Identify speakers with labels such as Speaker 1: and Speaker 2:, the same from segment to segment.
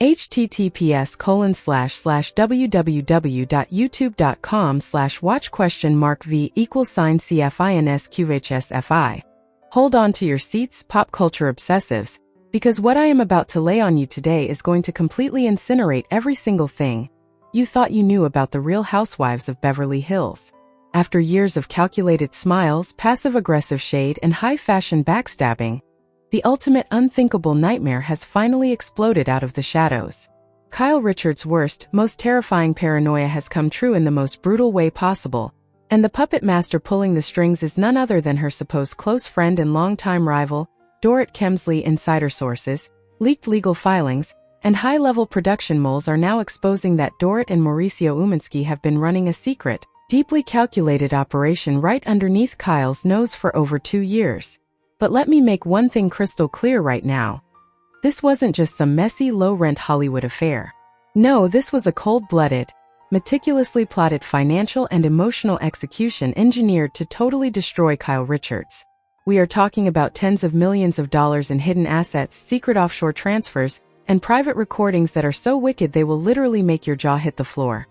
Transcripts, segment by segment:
Speaker 1: https://www.youtube.com/watch?v=CFINSQHSFI. Hold on to your seats, pop culture obsessives, because what I am about to lay on you today is going to completely incinerate every single thing you thought you knew about the Real Housewives of Beverly Hills. After years of calculated smiles, passive-aggressive shade, and high-fashion backstabbing, the ultimate unthinkable nightmare has finally exploded out of the shadows. Kyle Richards' worst, most terrifying paranoia has come true in the most brutal way possible, and the puppet master pulling the strings is none other than her supposed close friend and longtime rival, Dorit Kemsley. Insider sources, leaked legal filings, and high-level production moles are now exposing that Dorit and Mauricio Umansky have been running a secret, deeply calculated operation right underneath Kyle's nose for over 2 years. But let me make one thing crystal clear right now. This wasn't just some messy, low-rent Hollywood affair. No, this was a cold-blooded, meticulously plotted financial and emotional execution engineered to totally destroy Kyle Richards. We are talking about tens of millions of dollars in hidden assets, secret offshore transfers, and private recordings that are so wicked they will literally make your jaw hit the floor.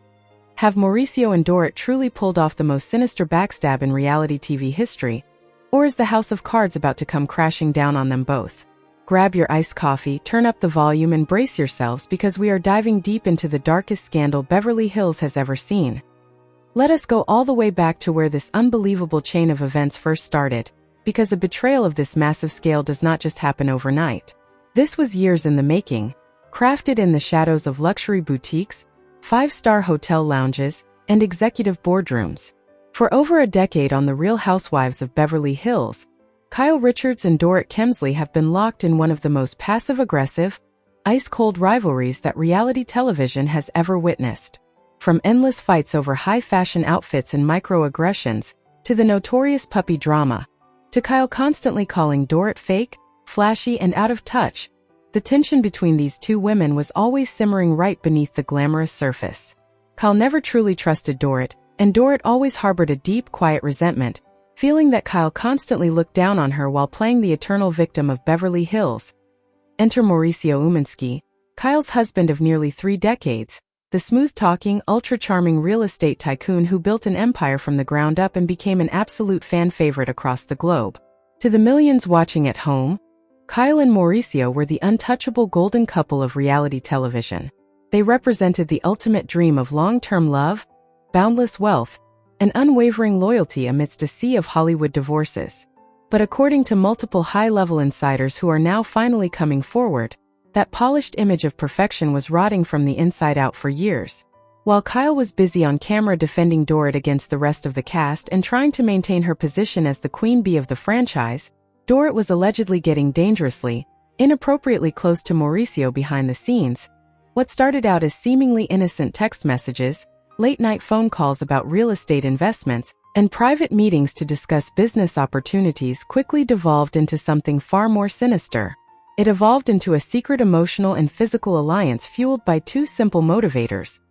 Speaker 1: Have Mauricio and Dorit truly pulled off the most sinister backstab in reality TV history, or is the house of cards about to come crashing down on them both? Grab your iced coffee, turn up the volume, and brace yourselves because we are diving deep into the darkest scandal Beverly Hills has ever seen. Let us go all the way back to where this unbelievable chain of events first started, because a betrayal of this massive scale does not just happen overnight. This was years in the making, crafted in the shadows of luxury boutiques, five-star hotel lounges, and executive boardrooms. For over a decade on The Real Housewives of Beverly Hills, Kyle Richards and Dorit Kemsley have been locked in one of the most passive-aggressive, ice-cold rivalries that reality television has ever witnessed. From endless fights over high-fashion outfits and microaggressions, to the notorious puppy drama, to Kyle constantly calling Dorit fake, flashy, and out of touch, the tension between these two women was always simmering right beneath the glamorous surface. Kyle never truly trusted Dorit, and Dorit always harbored a deep, quiet resentment, feeling that Kyle constantly looked down on her while playing the eternal victim of Beverly Hills. Enter Mauricio Umansky, Kyle's husband of nearly 3 decades, the smooth-talking, ultra-charming real estate tycoon who built an empire from the ground up and became an absolute fan favorite across the globe. To the millions watching at home, Kyle and Mauricio were the untouchable golden couple of reality television. They represented the ultimate dream of long-term love, boundless wealth, and unwavering loyalty amidst a sea of Hollywood divorces. But according to multiple high-level insiders who are now finally coming forward, that polished image of perfection was rotting from the inside out for years. While Kyle was busy on camera defending Dorit against the rest of the cast and trying to maintain her position as the queen bee of the franchise, Dorit was allegedly getting dangerously, inappropriately close to Mauricio behind the scenes. What started out as seemingly innocent text messages, late-night phone calls about real estate investments, and private meetings to discuss business opportunities quickly devolved into something far more sinister. It evolved into a secret emotional and physical alliance fueled by 2 simple motivators: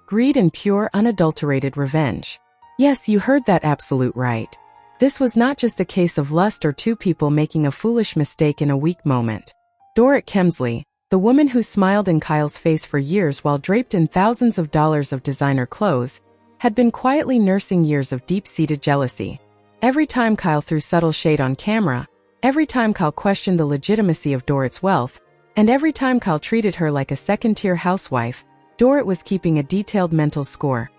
Speaker 1: greed and pure, unadulterated revenge. Yes, you heard that absolute right. This was not just a case of lust or 2 people making a foolish mistake in a weak moment. Dorit Kemsley, the woman who smiled in Kyle's face for years while draped in thousands of dollars of designer clothes, had been quietly nursing years of deep-seated jealousy. Every time Kyle threw subtle shade on camera, every time Kyle questioned the legitimacy of Dorit's wealth, and every time Kyle treated her like a second-tier housewife, Dorit was keeping a detailed mental score.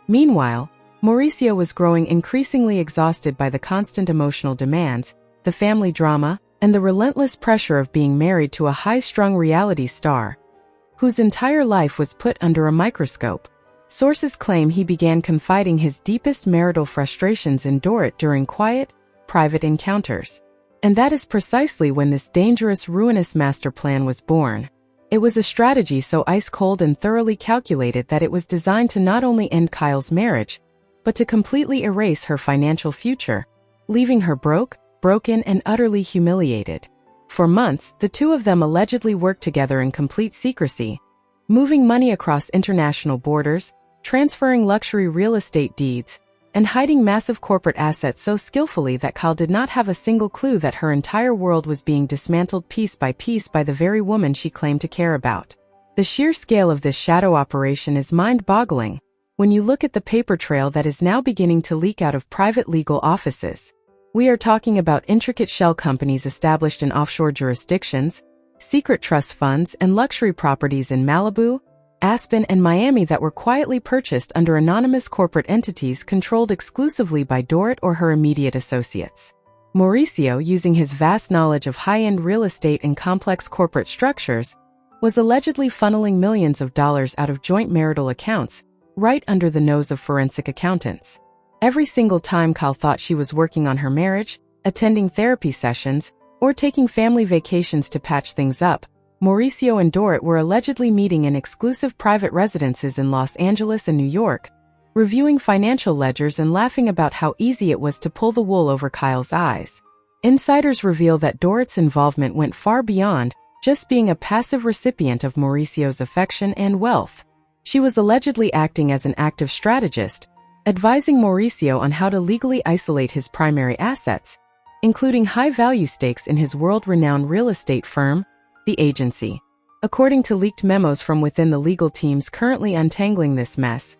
Speaker 1: Meanwhile, Mauricio was growing increasingly exhausted by the constant emotional demands, the family drama, and the relentless pressure of being married to a high-strung reality star, whose entire life was put under a microscope. Sources claim he began confiding his deepest marital frustrations in Dorit during quiet, private encounters. And that is precisely when this dangerous, ruinous master plan was born. It was a strategy so ice-cold and thoroughly calculated that it was designed to not only end Kyle's marriage, but to completely erase her financial future, leaving her broken, and utterly humiliated. For months, the 2 of them allegedly worked together in complete secrecy, moving money across international borders, transferring luxury real estate deeds, and hiding massive corporate assets so skillfully that Kyle did not have a single clue that her entire world was being dismantled piece by piece by the very woman she claimed to care about. The sheer scale of this shadow operation is mind-boggling when you look at the paper trail that is now beginning to leak out of private legal offices. We are talking about intricate shell companies established in offshore jurisdictions, secret trust funds, and luxury properties in Malibu, Aspen, and Miami that were quietly purchased under anonymous corporate entities controlled exclusively by Dorit or her immediate associates. Mauricio, using his vast knowledge of high-end real estate and complex corporate structures, was allegedly funneling millions of dollars out of joint marital accounts, right under the nose of forensic accountants. Every single time Kyle thought she was working on her marriage, attending therapy sessions, or taking family vacations to patch things up, Mauricio and Dorit were allegedly meeting in exclusive private residences in Los Angeles and New York, reviewing financial ledgers and laughing about how easy it was to pull the wool over Kyle's eyes. Insiders reveal that Dorit's involvement went far beyond just being a passive recipient of Mauricio's affection and wealth. She was allegedly acting as an active strategist, advising Mauricio on how to legally isolate his primary assets, including high-value stakes in his world-renowned real estate firm, The Agency. According to leaked memos from within the legal teams currently untangling this mess,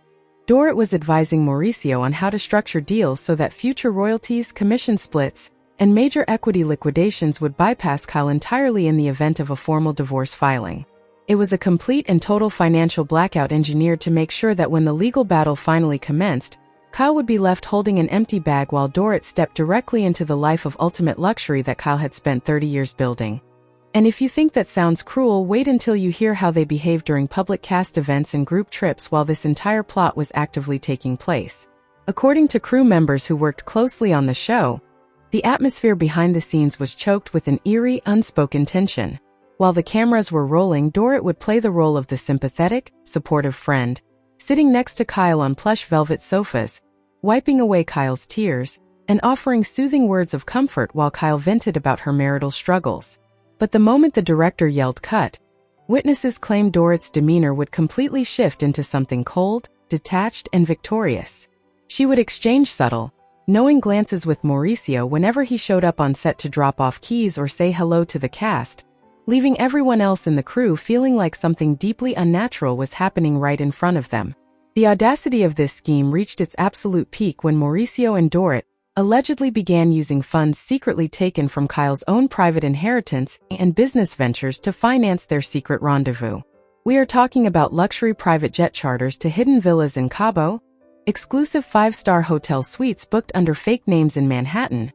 Speaker 1: Dorit was advising Mauricio on how to structure deals so that future royalties, commission splits, and major equity liquidations would bypass Kyle entirely in the event of a formal divorce filing. It was a complete and total financial blackout engineered to make sure that when the legal battle finally commenced, Kyle would be left holding an empty bag while Dorit stepped directly into the life of ultimate luxury that Kyle had spent 30 years building. And if you think that sounds cruel, wait until you hear how they behaved during public cast events and group trips while this entire plot was actively taking place. According to crew members who worked closely on the show, the atmosphere behind the scenes was choked with an eerie, unspoken tension. While the cameras were rolling, Dorit would play the role of the sympathetic, supportive friend, sitting next to Kyle on plush velvet sofas, wiping away Kyle's tears, and offering soothing words of comfort while Kyle vented about her marital struggles. But the moment the director yelled cut, witnesses claimed Dorit's demeanor would completely shift into something cold, detached, and victorious. She would exchange subtle, knowing glances with Mauricio whenever he showed up on set to drop off keys or say hello to the cast, leaving everyone else in the crew feeling like something deeply unnatural was happening right in front of them. The audacity of this scheme reached its absolute peak when Mauricio and Dorit allegedly began using funds secretly taken from Kyle's own private inheritance and business ventures to finance their secret rendezvous. We are talking about luxury private jet charters to hidden villas in Cabo, exclusive 5-star hotel suites booked under fake names in Manhattan,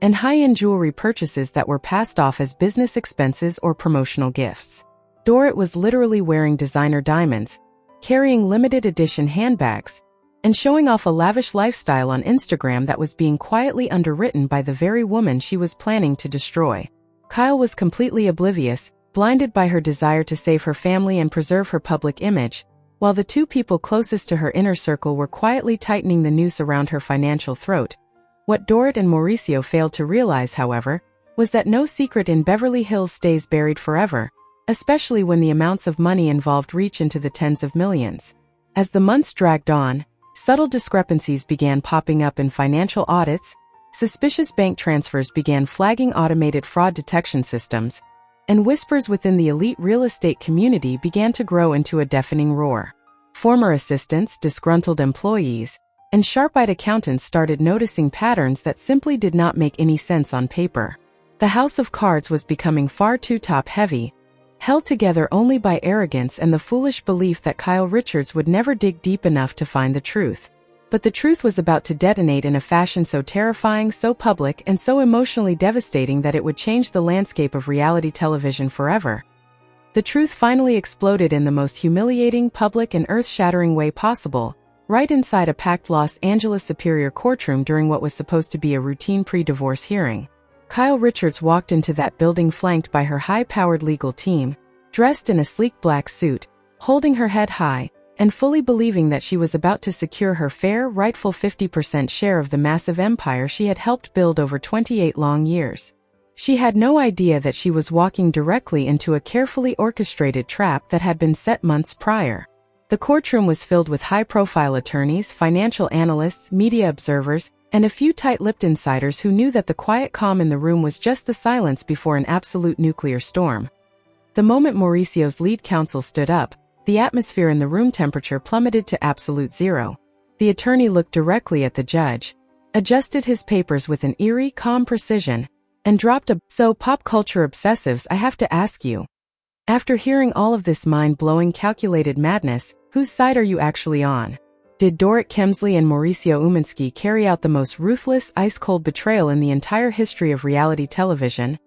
Speaker 1: and high-end jewelry purchases that were passed off as business expenses or promotional gifts. Dorit was literally wearing designer diamonds, carrying limited edition handbags, and showing off a lavish lifestyle on Instagram that was being quietly underwritten by the very woman she was planning to destroy. Kyle was completely oblivious, blinded by her desire to save her family and preserve her public image, while the two people closest to her inner circle were quietly tightening the noose around her financial throat. What Dorit and Mauricio failed to realize, however, was that no secret in Beverly Hills stays buried forever, especially when the amounts of money involved reach into the tens of millions. As the months dragged on, subtle discrepancies began popping up in financial audits, suspicious bank transfers began flagging automated fraud detection systems, and whispers within the elite real estate community began to grow into a deafening roar. Former assistants, disgruntled employees, and sharp-eyed accountants started noticing patterns that simply did not make any sense on paper. The house of cards was becoming far too top-heavy, held together only by arrogance and the foolish belief that Kyle Richards would never dig deep enough to find the truth. But the truth was about to detonate in a fashion so terrifying, so public, and so emotionally devastating that it would change the landscape of reality television forever. The truth finally exploded in the most humiliating, public, and earth-shattering way possible, right inside a packed Los Angeles Superior Courtroom during what was supposed to be a routine pre-divorce hearing. Kyle Richards walked into that building flanked by her high-powered legal team, dressed in a sleek black suit, holding her head high, and fully believing that she was about to secure her fair, rightful 50% share of the massive empire she had helped build over 28 long years. She had no idea that she was walking directly into a carefully orchestrated trap that had been set months prior. The courtroom was filled with high-profile attorneys, financial analysts, media observers, and a few tight-lipped insiders who knew that the quiet calm in the room was just the silence before an absolute nuclear storm. The moment Mauricio's lead counsel stood up, the atmosphere in the room temperature plummeted to absolute zero. The attorney looked directly at the judge, adjusted his papers with an eerie, calm precision, and dropped a "So pop culture obsessives, I have to ask you. After hearing all of this mind-blowing calculated madness, whose side are you actually on? Did Dorit Kemsley and Mauricio Umansky carry out the most ruthless, ice-cold betrayal in the entire history of reality television?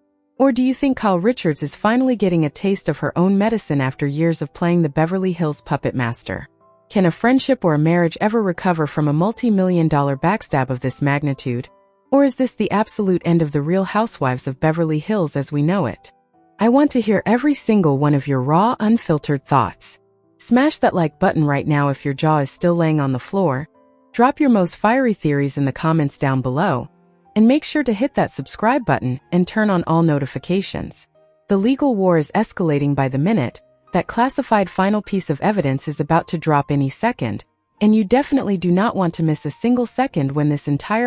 Speaker 1: Or do you think Kyle Richards is finally getting a taste of her own medicine after years of playing the Beverly Hills puppet master? Can a friendship or a marriage ever recover from a multi-million-dollar backstab of this magnitude? Or is this the absolute end of the Real Housewives of Beverly Hills as we know it? I want to hear every single one of your raw, unfiltered thoughts. Smash that like button right now if your jaw is still laying on the floor. Drop your most fiery theories in the comments down below. And make sure to hit that subscribe button and turn on all notifications. The legal war is escalating by the minute. That classified final piece of evidence is about to drop any second, and you definitely do not want to miss a single second when this entire